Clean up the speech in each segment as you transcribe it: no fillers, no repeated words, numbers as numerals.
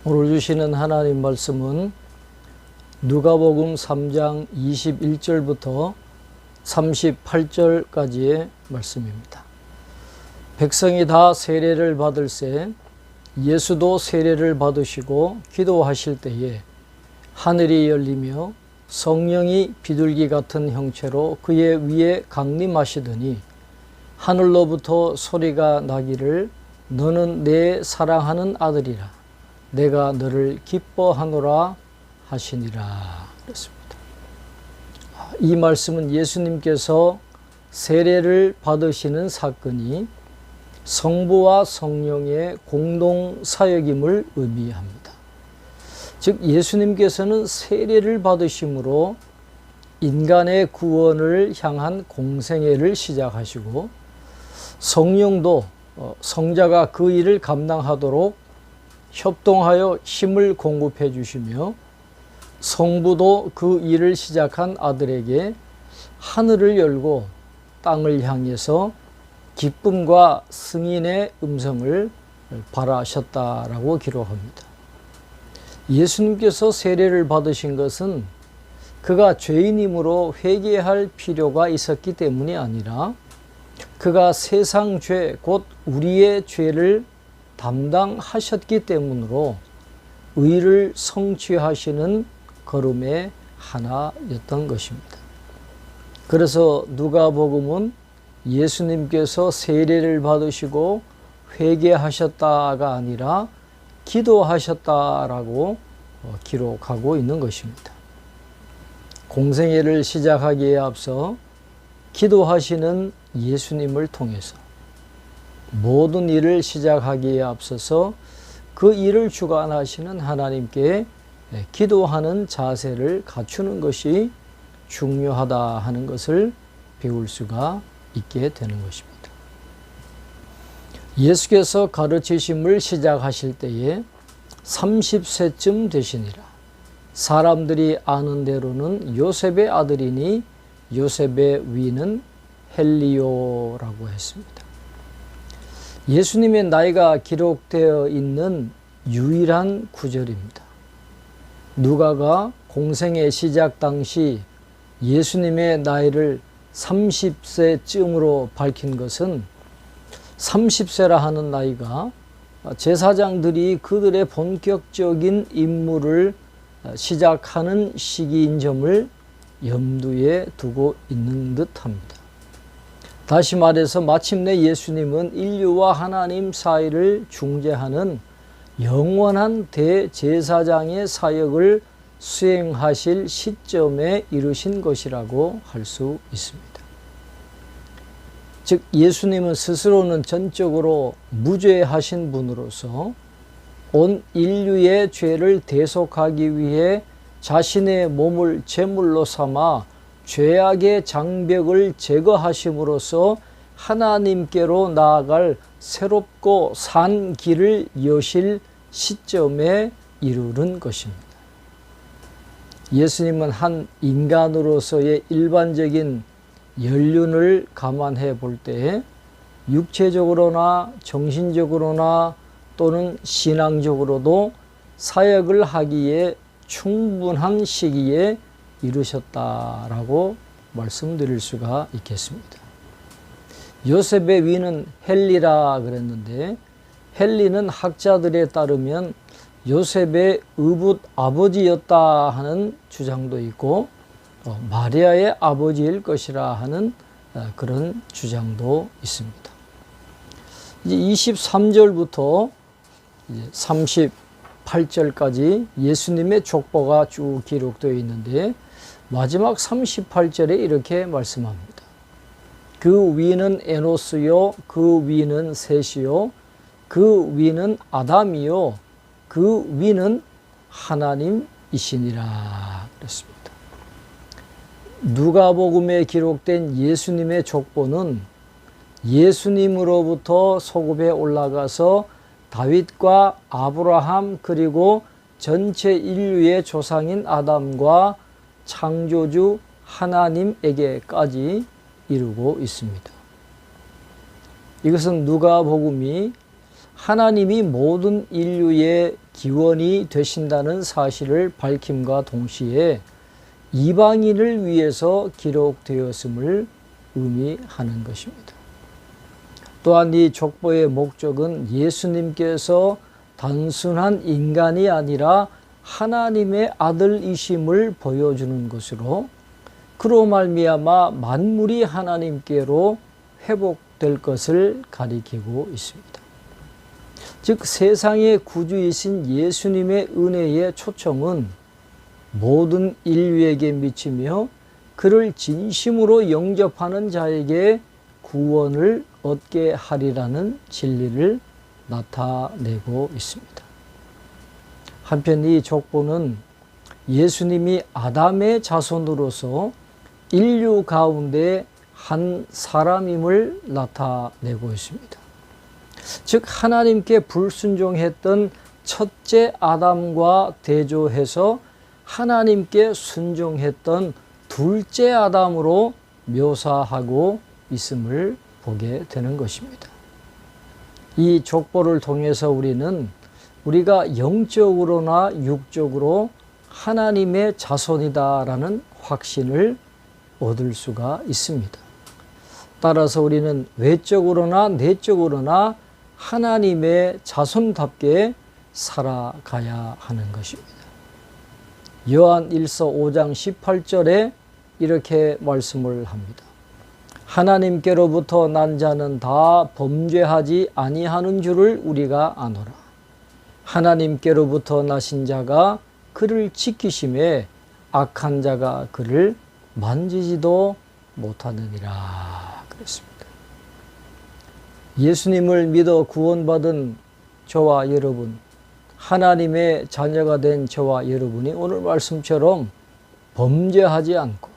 오늘 주시는 하나님 말씀은 누가복음 3장 21절부터 38절까지의 말씀입니다. 백성이 다 세례를 받을새 예수도 세례를 받으시고 기도하실 때에 하늘이 열리며 성령이 비둘기 같은 형체로 그의 위에 강림하시더니 하늘로부터 소리가 나기를 너는 내 사랑하는 아들이라 내가 너를 기뻐하노라 하시니라 그랬습니다. 이 말씀은 예수님께서 세례를 받으시는 사건이 성부와 성령의 공동 사역임을 의미합니다. 즉 예수님께서는 세례를 받으심으로 인간의 구원을 향한 공생애를 시작하시고 성령도 성자가 그 일을 감당하도록 협동하여 힘을 공급해 주시며 성부도 그 일을 시작한 아들에게 하늘을 열고 땅을 향해서 기쁨과 승인의 음성을 발하셨다라고 기록합니다. 예수님께서 세례를 받으신 것은 그가 죄인이므로 회개할 필요가 있었기 때문이 아니라 그가 세상 죄, 곧 우리의 죄를 담당하셨기 때문으로 의를 성취하시는 걸음의 하나였던 것입니다. 그래서 누가복음은 예수님께서 세례를 받으시고 회개하셨다가 아니라 기도하셨다라고 기록하고 있는 것입니다. 공생애를 시작하기에 앞서 기도하시는 예수님을 통해서 모든 일을 시작하기에 앞서서 그 일을 주관하시는 하나님께 기도하는 자세를 갖추는 것이 중요하다 하는 것을 배울 수가 있게 되는 것입니다. 예수께서 가르치심을 시작하실 때에 30세쯤 되시니라. 사람들이 아는 대로는 요셉의 아들이니 요셉의 위는 헬리오라고 했습니다. 예수님의 나이가 기록되어 있는 유일한 구절입니다. 누가가 공생의 시작 당시 예수님의 나이를 30세쯤으로 밝힌 것은 30세라 하는 나이가 제사장들이 그들의 본격적인 임무를 시작하는 시기인 점을 염두에 두고 있는 듯합니다. 다시 말해서 마침내 예수님은 인류와 하나님 사이를 중재하는 영원한 대제사장의 사역을 수행하실 시점에 이르신 것이라고 할 수 있습니다. 즉 예수님은 스스로는 전적으로 무죄하신 분으로서 온 인류의 죄를 대속하기 위해 자신의 몸을 제물로 삼아 죄악의 장벽을 제거하심으로써 하나님께로 나아갈 새롭고 산 길을 여실 시점에 이르는 것입니다. 예수님은 한 인간으로서의 일반적인 연륜을 감안해 볼 때 육체적으로나 정신적으로나 또는 신앙적으로도 사역을 하기에 충분한 시기에 이르셨다라고 말씀드릴 수가 있겠습니다. 요셉의 위는 헬리라 그랬는데 헬리는 학자들에 따르면 요셉의 의붓 아버지였다 하는 주장도 있고 마리아의 아버지일 것이라 하는 그런 주장도 있습니다. 이제 23절부터 38절까지 예수님의 족보가 쭉 기록되어 있는데 마지막 38절에 이렇게 말씀합니다. 그 위는 에노스요, 그 위는 셋이요, 그 위는 아담이요, 그 위는 하나님이시니라 그랬습니다. 누가복음에 기록된 예수님의 족보는 예수님으로부터 소급에 올라가서 다윗과 아브라함 그리고 전체 인류의 조상인 아담과 창조주 하나님에게까지 이루고 있습니다. 이것은 누가복음이 하나님이 모든 인류의 기원이 되신다는 사실을 밝힘과 동시에 이방인을 위해서 기록되었음을 의미하는 것입니다. 또한 이 족보의 목적은 예수님께서 단순한 인간이 아니라 하나님의 아들이심을 보여주는 것으로, 그로 말미암아 만물이 하나님께로 회복될 것을 가리키고 있습니다. 즉 세상의 구주이신 예수님의 은혜의 초청은 모든 인류에게 미치며 그를 진심으로 영접하는 자에게 구원을 얻게 하리라는 진리를 나타내고 있습니다. 한편 이 족보는 예수님이 아담의 자손으로서 인류 가운데 한 사람임을 나타내고 있습니다. 즉 하나님께 불순종했던 첫째 아담과 대조해서 하나님께 순종했던 둘째 아담으로 묘사하고 있음을 보게 되는 것입니다. 이 족보를 통해서 우리가 영적으로나 육적으로 하나님의 자손이다라는 확신을 얻을 수가 있습니다. 따라서 우리는 외적으로나 내적으로나 하나님의 자손답게 살아가야 하는 것입니다. 요한 1서 5장 18절에 이렇게 말씀을 합니다. 하나님께로부터 난 자는 다 범죄하지 아니하는 줄을 우리가 아노라. 하나님께로부터 나신 자가 그를 지키심에 악한 자가 그를 만지지도 못하느니라 그랬습니다. 예수님을 믿어 구원받은 저와 여러분, 하나님의 자녀가 된 저와 여러분이 오늘 말씀처럼 범죄하지 않고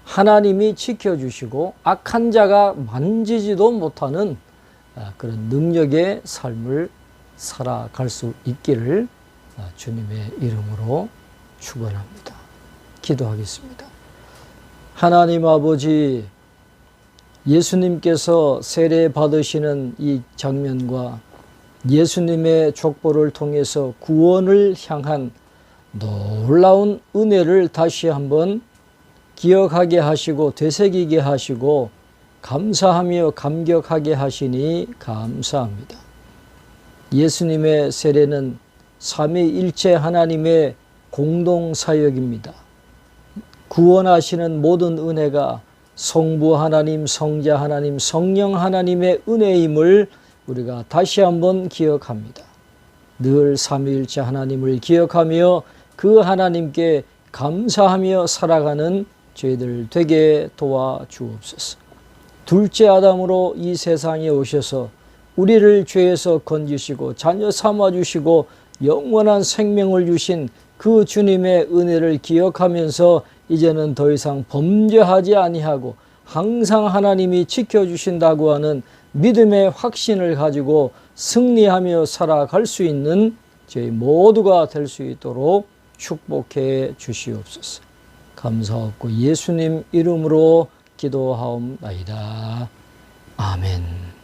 하나님이 지켜주시고 악한 자가 만지지도 못하는 그런 능력의 삶을 살아갈 수 있기를 주님의 이름으로 축원합니다. 기도하겠습니다. 하나님 아버지, 예수님께서 세례 받으시는 이 장면과 예수님의 족보를 통해서 구원을 향한 놀라운 은혜를 다시 한번 기억하게 하시고 되새기게 하시고 감사하며 감격하게 하시니 감사합니다. 예수님의 세례는 삼위일체 하나님의 공동사역입니다. 구원하시는 모든 은혜가 성부 하나님, 성자 하나님, 성령 하나님의 은혜임을 우리가 다시 한번 기억합니다. 늘 삼위일체 하나님을 기억하며 그 하나님께 감사하며 살아가는 저희들 되게 도와주옵소서. 둘째 아담으로 이 세상에 오셔서 우리를 죄에서 건지시고 자녀 삼아주시고 영원한 생명을 주신 그 주님의 은혜를 기억하면서 이제는 더 이상 범죄하지 아니하고 항상 하나님이 지켜주신다고 하는 믿음의 확신을 가지고 승리하며 살아갈 수 있는 저희 모두가 될 수 있도록 축복해 주시옵소서. 감사하고 예수님 이름으로 기도하옵나이다. 아멘.